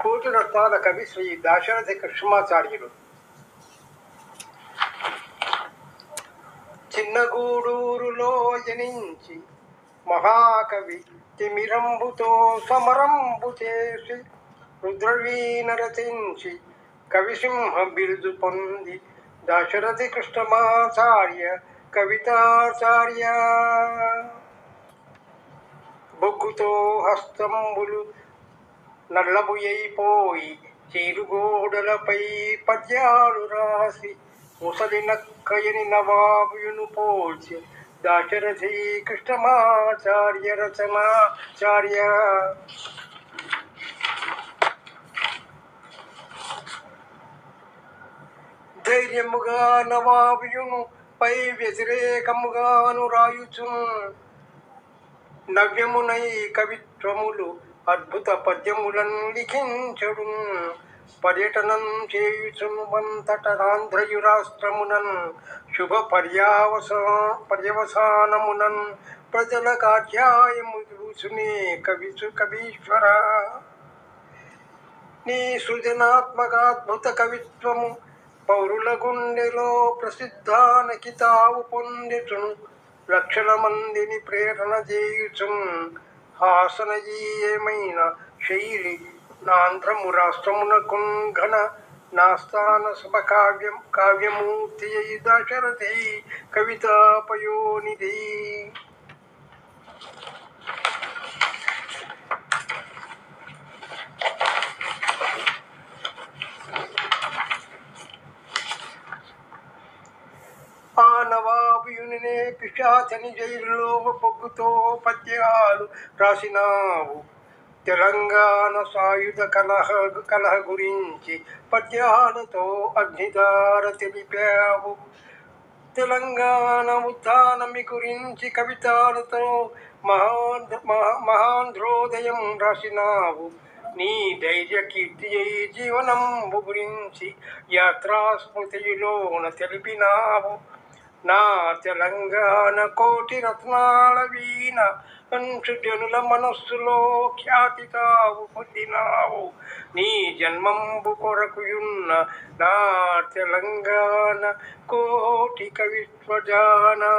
కోటి రత్నాల కవి శ్రీ దాశరథి కృష్ణమాచార్యులు. చిన్నగూడూరులో జనించి మహాకవి తిమిరంబుతో సమరంబు చేసి రుద్రవీణ రచించి కవిసింహ బిరుదు పొంది దాశరథి కృష్ణమాచార్య కవితాచార్య. బొగ్గుతో హస్తంబులు నల్లబుయైపోయి చీరుగోడలపై పద్యాలు రాసి ముసలి నక్కయని నవాబుయును పోల్చి దాశరథి కృష్ణమాచార్య రచనాచార్య. ధైర్యముగా నవాబుయును పై వ్యతిరేకముగాను రాయుచున్ నవ్యమునై కవిత్వములు అద్భుత పద్యములను లిఖించడున్. పర్యటనం చేయుచును వంతటరాంధ్రయు రాష్ట్రమునన్ శుభ పర్యవసానమునన్ ప్రజల కాధ్యాయము చూసునే కవీశ్వర. నీ సృజనాత్మకాద్భుత కవిత్వము పౌరుల గుండెలో ప్రసిద్ధానికి తావు పొందుచును. లక్షల మందిని ప్రేరణ చేయుచున్ హాసనయీయమైన శైలి నాంధ్రము రాష్ట్రమునకున్ ఘన నాస్థాన సభ కావ్యమూర్తి అయి దాశరథి కవితాపయోనిధి. ఆ నవాబుయునినే పిశాచని జైల్లో బొగ్గుతో పద్యాలు రాసినావు. తెలంగాణ సాయుధ కలహ గురించి పద్యాలతో అగ్నిధార తెలిపావు. తెలంగాణ ఉద్ధానమి గురించి కవితాలతో మహాంధ్రోదయం రాసినావు. నీ ధైర్య కీర్తి జీవనంబు గురించి యాత్రాస్మృతిలోన తెలిపినావు. నా తెలంగాణ కోటి రత్నాల వీణ అంచు జనుల మనస్సులో ఖ్యాతి తావు పొందినావు. నీ జన్మంబు కొరకుయున్న నా తెలంగాణ కోటి కవిత్వజానా.